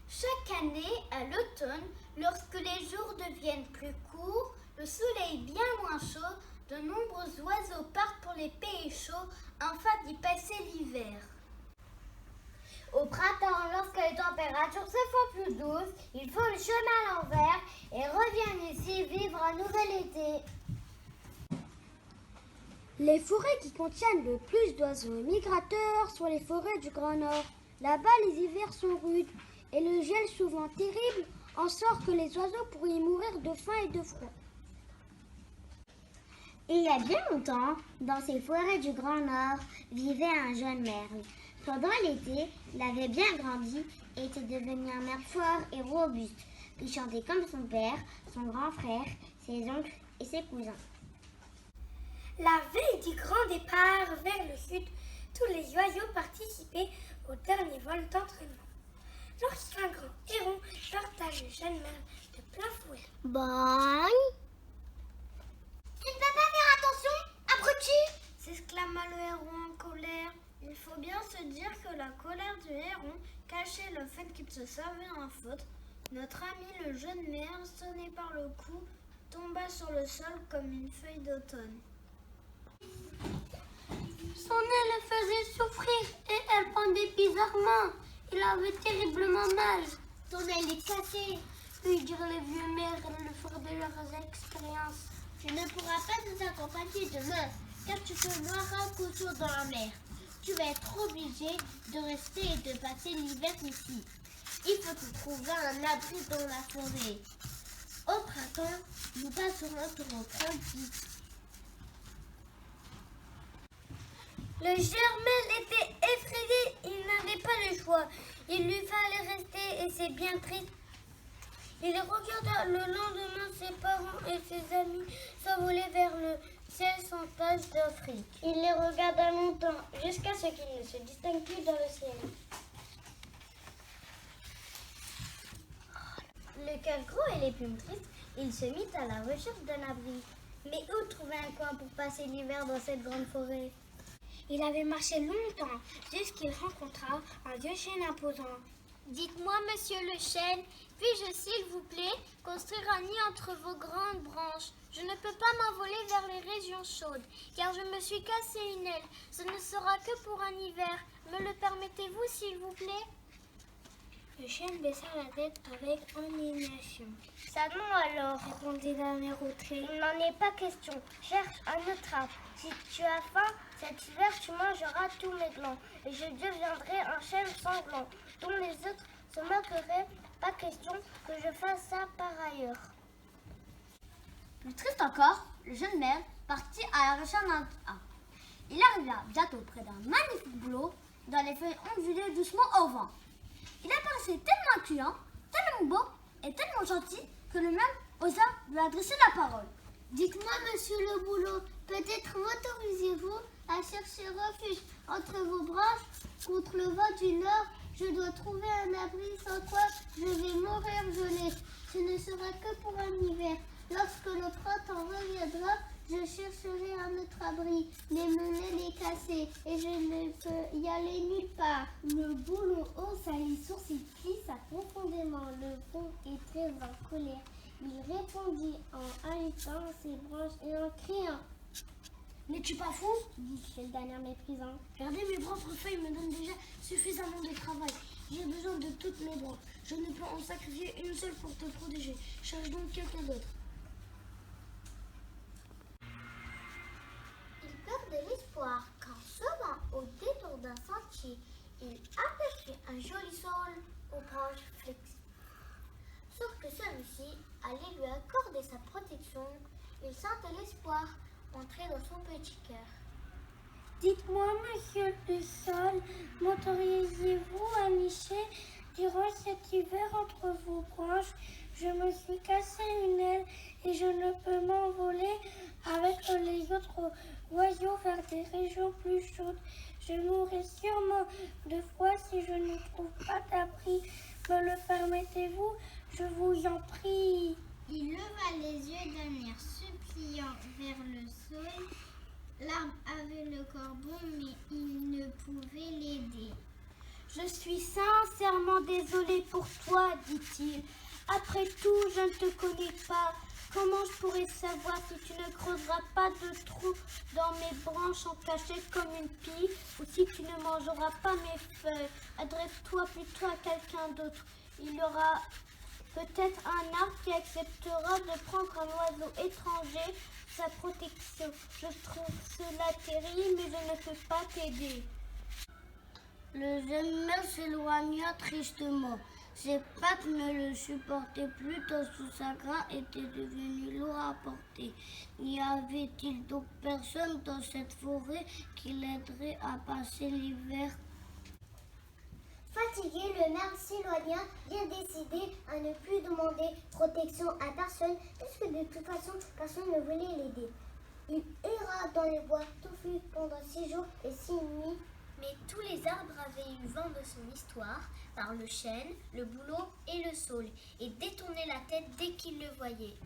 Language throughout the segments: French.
Chaque année, à l'automne, lorsque les jours deviennent plus courts, le soleil bien moins chaud, de nombreux oiseaux partent pour les pays chauds afin d'y passer l'hiver. Au printemps, lorsque les températures se font plus douces, ils font le chemin à l'envers et reviennent ici vivre un nouvel été. Les forêts qui contiennent le plus d'oiseaux migrateurs sont les forêts du Grand Nord. Là-bas, les hivers sont rudes et le gel souvent terrible en sorte que les oiseaux pourraient y mourir de faim et de froid. Il y a bien longtemps, dans ces forêts du Grand Nord, vivait un jeune merle. Pendant l'été, il avait bien grandi et était devenu un merle fort et robuste, qui chantait comme son père, son grand frère, ses oncles et ses cousins. La veille du grand départ vers le sud, tous les oiseaux participaient au dernier vol d'entraînement. Lorsqu'un grand héron heurta le jeune merle de plein fouet. Bon. Tu ne peux pas faire attention, abruti! S'exclama le héron en colère. Il faut bien se dire que la colère du héron cachait le fait qu'il se savait en faute. Notre ami le jeune merle, sonné par le cou, tomba sur le sol comme une feuille d'automne. Son nez le faisait souffrir et elle pendait bizarrement. Il avait terriblement mal. Ton aile est cassée. Puis dirent les vieux mères le fort de leurs expériences. Tu ne pourras pas nous accompagner demain, car tu te noieras un coup chaud dans la mer. Tu vas être obligé de rester et de passer l'hiver ici. Il faut te trouver un abri dans la forêt. Au printemps, nous passerons te reprendre ici. Le germain était effrayé, il n'avait pas le choix. Il lui fallait rester et c'est bien triste. Il regarda le lendemain ses parents et ses amis s'envoler vers le ciel sans tache d'Afrique. Il les regarda longtemps, jusqu'à ce qu'ils ne se distinguent plus dans le ciel. Le cœur gros et les plumes tristes, il se mit à la recherche d'un abri. Mais où trouver un coin pour passer l'hiver dans cette grande forêt? Il avait marché longtemps, jusqu'il rencontra un vieux chêne imposant. Dites-moi, monsieur le chêne, puis-je, s'il vous plaît, construire un nid entre vos grandes branches? Je ne peux pas m'envoler vers les régions chaudes, car je me suis cassé une aile. Ce ne sera que pour un hiver. Me le permettez-vous, s'il vous plaît? Le chêne baissa la tête avec indignation. Ça non alors, Répondit la mère outrée. il n'en est pas question. Cherche un autre arbre. Si tu as faim, cet hiver tu mangeras tous mes glands. Et je deviendrai un chêne sanglant, dont les autres se moqueraient. Pas question que je fasse ça par ailleurs. Plus triste encore, le jeune merle partit à la recherche d'un arbre. Il arriva bientôt près d'un magnifique bouleau dont les feuilles ondulaient doucement au vent. Il apparaissait tellement accueillant, tellement beau et tellement gentil que le merle osa lui adresser la parole. Dites-moi, monsieur le bouleau, peut-être m'autorisez-vous à chercher refuge entre vos branches contre le vent du nord? Je dois trouver un abri sans quoi je vais mourir gelé. Ce ne sera que pour un hiver. Lorsque le printemps reviendra, je chercherai un autre abri, mais mon aile est cassée et je ne peux y aller nulle part. Le bouleau haussa les sourcils, plissa profondément le front et très en colère. Il répondit en haletant ses branches et en criant. N'es-tu pas fou? dit-il d'un air méprisant. Regardez, mes propres feuilles me donnent déjà suffisamment de travail. J'ai besoin de toutes mes branches. Je ne peux en sacrifier une seule pour te protéger. Cherche donc quelqu'un d'autre. Il perdait l'espoir qu'en semant au détour d'un sentier, il aperçut un joli saule aux branches flexibles. Sauf que celui-ci allait lui accorder sa protection. Il sentait l'espoir entrer dans son petit cœur. Dites-moi, monsieur le sol, m'autorisez-vous à nicher durant cet hiver entre vos branches? Je me suis cassé une aile et je ne peux m'envoler avec les autres oiseaux vers des régions plus chaudes. Je mourrai sûrement de froid si je ne trouve pas d'abri. Me le permettez-vous? Je vous en prie. Il leva les yeux d'un air suppliant vers le sol. L'arbre avait le corps bon, mais il ne pouvait l'aider. Je suis sincèrement désolé pour toi, dit-il. Après tout, je ne te connais pas. Comment je pourrais savoir si tu ne creuseras pas de trous dans mes branches en cachette comme une pie ou si tu ne mangeras pas mes feuilles? Adresse-toi plutôt à quelqu'un d'autre. Il y aura peut-être un arbre qui acceptera de prendre un oiseau étranger sous sa protection. Je trouve cela terrible, mais je ne peux pas t'aider. Le jeune maire s'éloigna tristement. Ses pattes ne le supportaient plus tant son chagrin était devenu lourd à porter. N'y avait-il donc personne dans cette forêt qui l'aiderait à passer l'hiver? Fatigué, le maire s'éloigna, bien décidé à ne plus demander protection à personne, puisque de toute façon, personne ne voulait l'aider. Il erra dans les bois touffus pendant 6 jours et 6 nuits. Mais tous les arbres avaient eu vent de son histoire, par le chêne, le bouleau et le saule, et détournaient la tête dès qu'ils le voyaient.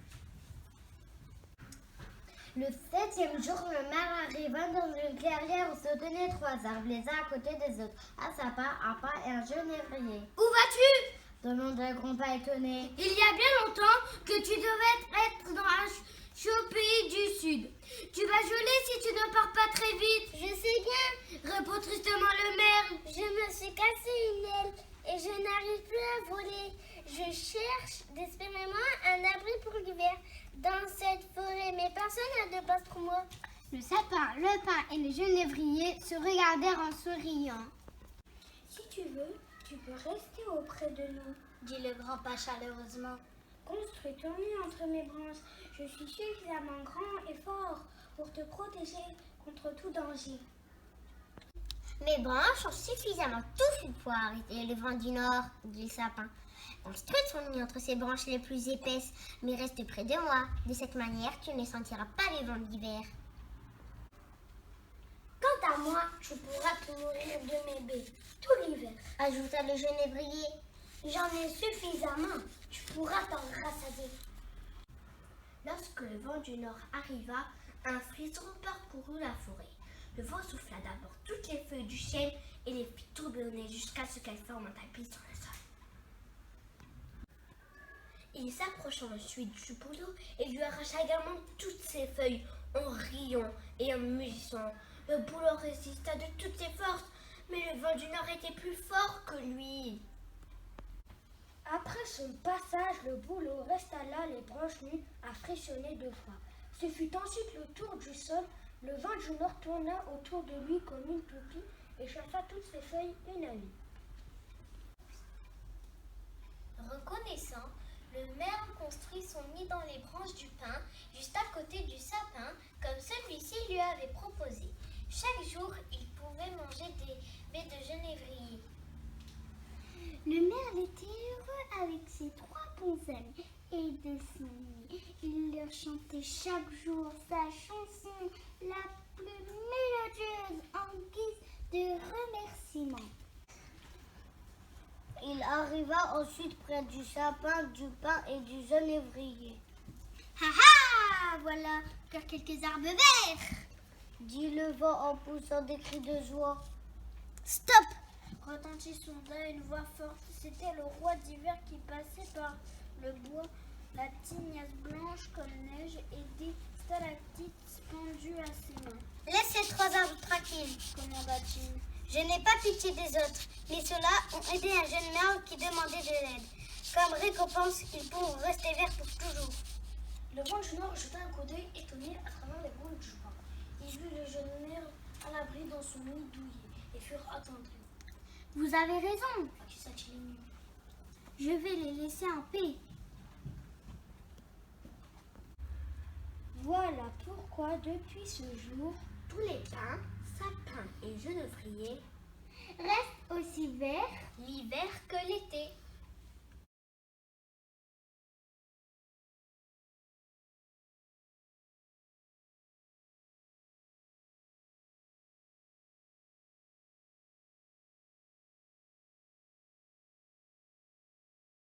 Le 7e jour, le maire arriva dans une clairière où se tenaient 3 arbres, les uns à côté des autres, un sapin, un pin et un genévrier. Où vas-tu? Demanda Grandpa étonné. Il y a bien longtemps que tu devais être dans un chaud pays du sud. Tu vas geler si tu ne pars pas très vite. Je sais bien, Répond tristement le maire. je me suis cassé une aile et je n'arrive plus à voler. Je cherche désespérément un abri pour l'hiver dans cette forêt, mais personne n'a de place pour moi. Le sapin, le pin et le genévrier se regardèrent en souriant. Si tu veux, tu peux rester auprès de nous, Dit le grand-père chaleureusement. Construis ton nid entre mes branches. Je suis suffisamment grand et fort pour te protéger contre tout danger. Mes branches sont suffisamment touffues pour arrêter le vent du nord, dit le sapin. Construis ton nid entre ces branches les plus épaisses, mais reste près de moi. De cette manière, tu ne sentiras pas les vents d'hiver. Quant à moi, tu pourras te nourrir de mes baies tout l'hiver. Ajouta le genévrier. J'en ai suffisamment. Tu pourras t'en rassasier. Lorsque le vent du nord arriva, un frisson parcourut la forêt. Le vent souffla d'abord toutes les feuilles du chêne et les fit tourbillonner jusqu'à ce qu'elles forment un tapis sur le sol. Il s'approcha ensuite du bouleau et lui arracha également toutes ses feuilles en riant et en mugissant. Le bouleau résista de toutes ses forces, mais le vent du nord était plus fort que lui. Après son passage, le bouleau resta là, les branches nues, à frissonner de froid. Ce fut ensuite le tour du sol. Le vent du nord tourna autour de lui comme une toupie et chassa toutes ses feuilles une à une. Reconnaissant, le maire construit son nid dans les branches du pin, juste à côté du sapin, comme celui-ci lui avait proposé. Chaque jour, il pouvait manger des baies de genévrier. Le maire était heureux avec ses 3 bons amis et de son nid. Il leur chantait chaque jour sa chanson la plus mélodieuse en guise de remerciement. Il arriva ensuite près du sapin, du pin et du genévrier. Ha ha! Voilà encore quelques arbres verts! Dit le vent en poussant des cris de joie. Stop! Retentit soudain une voix forte. C'était le roi d'hiver qui passait par le bois, la tignasse blanche comme neige et des stalactites pendues à ses mains. Laisse ces 3 arbres tranquilles, Commanda-t-il. je n'ai pas pitié des autres, mais ceux-là ont aidé un jeune maire qui demandait de l'aide. Comme récompense, ils pourront rester verts pour toujours. Le vent du nord jeta un coup d'œil étonné à travers les branches du pin. Il vit le jeune maire à l'abri dans son nid douillet et furent attendris. Vous avez raison, Accusa-t-il ému. je vais les laisser en paix. Voilà pourquoi depuis ce jour, Tous les pins, sapins et genévriers, Reste aussi vert l'hiver que l'été.